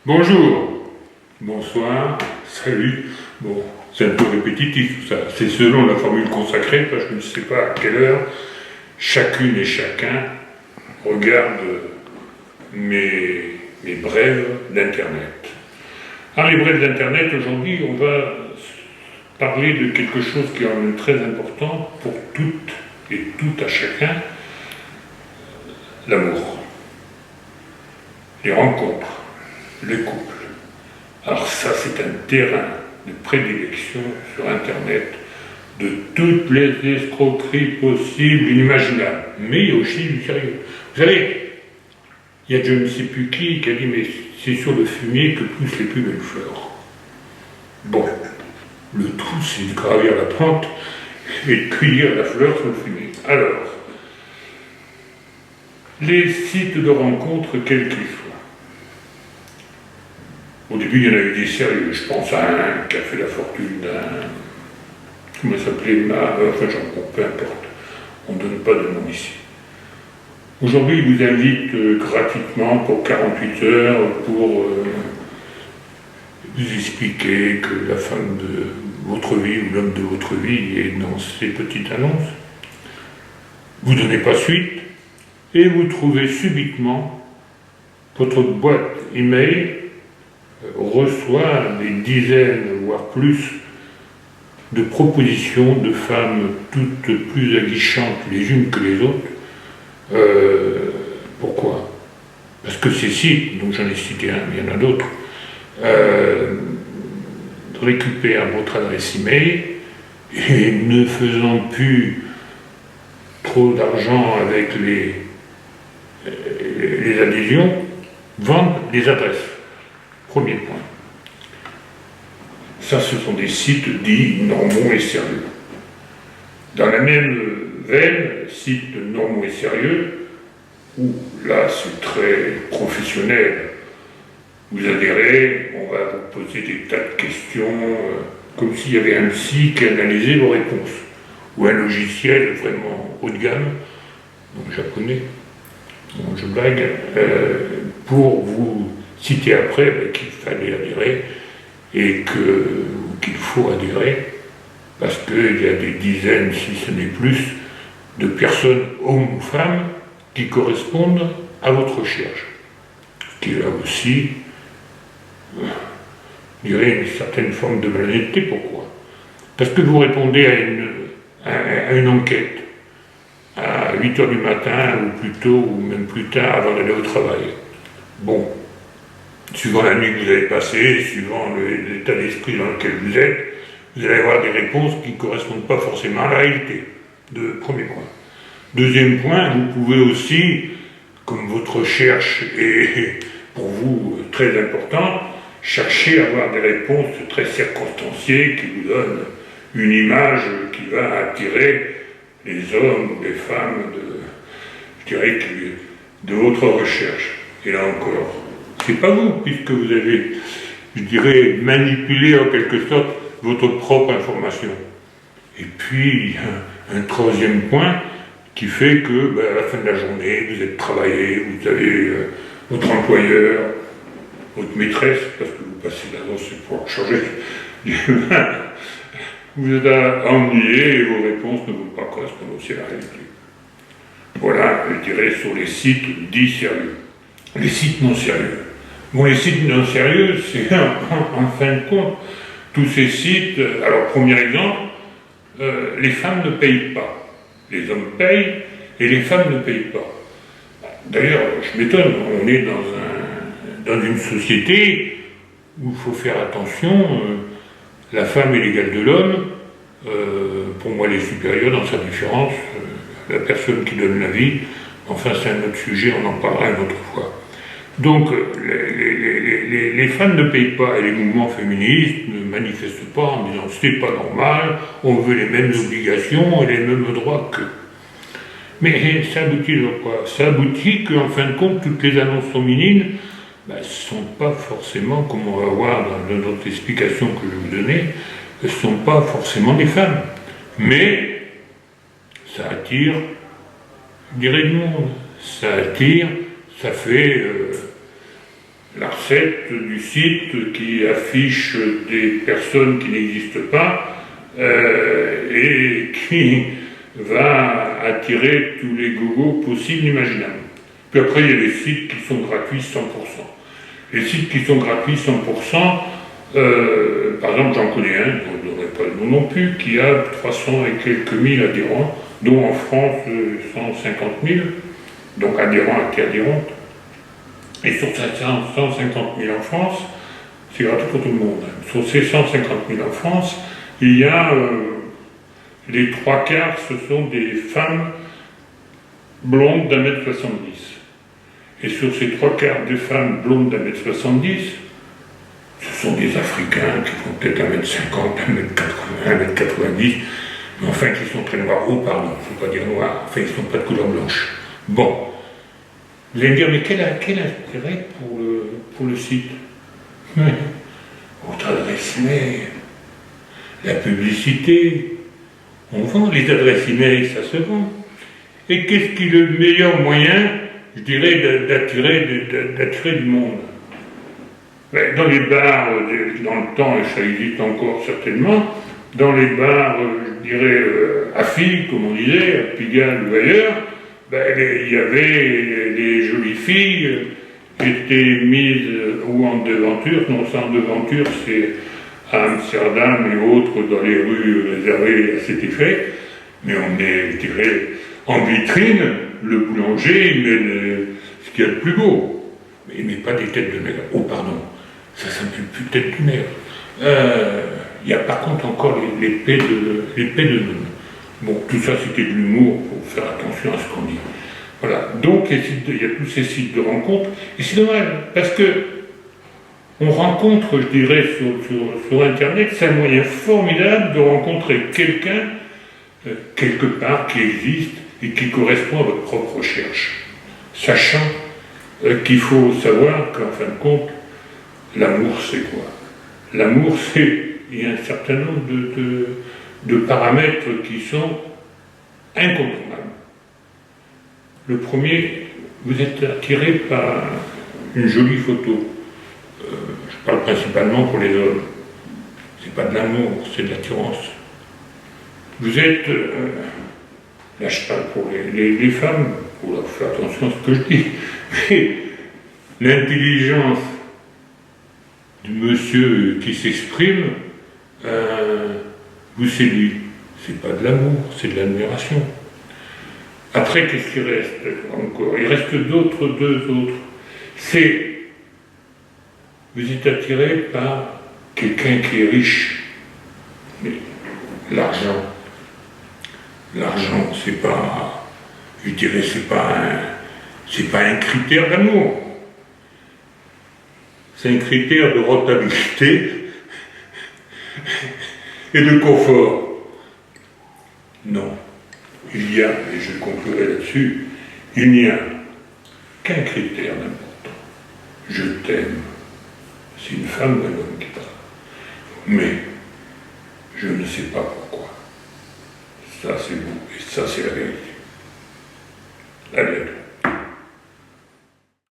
Bonjour, bonsoir, salut. Bon, c'est un peu répétitif tout ça. C'est selon la formule consacrée, parce que je ne sais pas à quelle heure chacune et chacun regarde mes brèves d'Internet. Alors les brèves d'Internet, aujourd'hui, on va parler de quelque chose qui est quand même très important pour toutes et tout à chacun, l'amour, les rencontres, les couples. Alors ça, c'est un terrain de prédilection sur Internet de toutes les escroqueries possibles, inimaginables. Mais il y a aussi du sérieux. Vous savez, il y a je ne sais plus qui a dit, mais c'est sur le fumier que poussent les plus belles fleurs. Bon, le tout, c'est de gravir la pente et de cueillir la fleur sur le fumier. Alors, les sites de rencontres, quels qu'ils soient. Au début, il y en a eu des sérieux. Je pense à un qui a fait la fortune d'un... Comment ça s'appelait enfin, peu importe. On ne donne pas de nom ici. Aujourd'hui, il vous invite gratuitement pour 48 heures pour vous expliquer que la femme de votre vie ou l'homme de votre vie est dans ces petites annonces. Vous ne donnez pas suite et vous trouvez subitement votre boîte email reçoit des dizaines, voire plus, de propositions de femmes toutes plus aguichantes les unes que les autres. Pourquoi? Parce que ces sites, dont j'en ai cité un, mais il y en a d'autres, récupèrent votre adresse email et ne faisant plus trop d'argent avec les adhésions, vendent des adresses. Premier point. Ça, ce sont des sites dits normaux et sérieux. Dans la même veine, sites normaux et sérieux, où là, c'est très professionnel. Vous adhérez, on va vous poser des tas de questions, comme s'il y avait un psy qui analysait vos réponses, ou un logiciel vraiment haut de gamme, donc japonais, donc je blague, pour vous citer après qu'il fallait adhérer et qu'il faut adhérer parce qu'il y a des dizaines, si ce n'est plus, de personnes, hommes ou femmes, qui correspondent à votre recherche. Ce qui est là aussi, je dirais, une certaine forme de malhonnêteté. Pourquoi? Parce que vous répondez à une enquête à 8h du matin, ou plus tôt, ou même plus tard, avant d'aller au travail. Bon. Suivant la nuit que vous avez passée, suivant l'état d'esprit dans lequel vous êtes, vous allez avoir des réponses qui ne correspondent pas forcément à la réalité. Premier point. Deuxième point, vous pouvez aussi, comme votre recherche est pour vous très importante, chercher à avoir des réponses très circonstanciées qui vous donnent une image qui va attirer les hommes ou les femmes de votre recherche. Et là encore, c'est pas vous, puisque vous avez, je dirais, manipulé en quelque sorte votre propre information. Et puis, un troisième point qui fait que, à la fin de la journée, vous êtes travaillé, vous avez votre employeur, votre maîtresse, parce que vous passez d'avance pour changer, vous êtes ennuyé et vos réponses ne vont pas correspondre aussi à la réalité. Voilà, je dirais, sur les sites dits sérieux. Les sites non sérieux. Bon, les sites non sérieux, c'est en fin de compte, tous ces sites. Alors, premier exemple, les femmes ne payent pas. Les hommes payent et les femmes ne payent pas. D'ailleurs, je m'étonne, on est dans une société où il faut faire attention, la femme est l'égale de l'homme, pour moi elle est supérieure dans sa différence, la personne qui donne la vie, enfin c'est un autre sujet, on en parlera une autre fois. Donc, les femmes ne payent pas et les mouvements féministes ne manifestent pas en disant c'est pas normal, on veut les mêmes obligations et les mêmes droits qu'eux. Mais ça aboutit à quoi? Ça aboutit qu'en fin de compte, toutes les annonces féminines ne sont pas forcément, comme on va voir dans notre explication que je vais vous donner, ne sont pas forcément des femmes. Mais ça attire, je dirais, du monde. Ça attire. Ça fait recette du site qui affiche des personnes qui n'existent pas et qui va attirer tous les gogos possibles, imaginables. Puis après, il y a les sites qui sont gratuits 100%. Les sites qui sont gratuits 100%, par exemple, j'en connais un, je ne donnerai pas le nom non plus, qui a 300 et quelques mille adhérents, dont en France 150 000, donc adhérents et adhérentes. Et sur ces 150 000 en France, c'est gratuit pour tout le monde. Sur ces 150 000 en France, il y a les 3/4, ce sont des femmes blondes d'1,70 m. Et sur ces 3/4 des femmes blondes d'1,70 m, ce sont des Africains qui font peut-être 1,50 m, 1,80 m, 1,90 m, mais enfin qui sont très noirs. Oh pardon, il ne faut pas dire noirs, enfin ils ne sont pas de couleur blanche. Bon. Vous allez me dire, mais quel intérêt pour le site? Votre adresse email, la publicité, on vend les adresses email, ça se vend. Et qu'est-ce qui est le meilleur moyen, je dirais, d'attirer du monde? Dans les bars, dans le temps, et ça existe encore certainement, dans les bars, je dirais, à filles, comme on disait, à Pigalle ou ailleurs, il y avait les jolies filles qui étaient mises ou en devanture, non, c'est en devanture, c'est à Amsterdam et autres, dans les rues réservées à cet effet, mais on est, je dirais, en vitrine, le boulanger, il met ce qu'il y a de plus beau, mais il ne met pas des têtes de nègre. Oh pardon, ça ne fait plus tête de nègre. Il y a par contre encore les paix de nonnes. Bon, tout ça c'était de l'humour, pour faire attention à ce qu'on dit. Voilà, donc il y a tous ces sites de rencontres, et c'est dommage, parce que on rencontre, je dirais, sur Internet, c'est un moyen formidable de rencontrer quelqu'un, quelque part, qui existe, et qui correspond à votre propre recherche. Sachant qu'il faut savoir qu'en fin de compte, l'amour c'est quoi? L'amour c'est, il y a un certain nombre de paramètres qui sont incontournables. Le premier, vous êtes attiré par une jolie photo. Je parle principalement pour les hommes. C'est pas de l'amour, c'est de l'attirance. Vous êtes, là je parle pour les femmes, pour leur faire attention à ce que je dis, mais l'intelligence du monsieur qui s'exprime vous séduit. C'est pas de l'amour, c'est de l'admiration. Après, qu'est-ce qui reste encore? Il reste deux autres. C'est, vous êtes attiré par quelqu'un qui est riche. Mais l'argent, c'est pas, je dirais, c'est pas un critère d'amour. C'est un critère de rentabilité et de confort. Non. Il y a, et je conclurai là-dessus, il n'y a qu'un critère d'important. Je t'aime. C'est une femme ou un homme qui parle. Mais je ne sais pas pourquoi. Ça c'est vous, et ça c'est la vérité. À bientôt.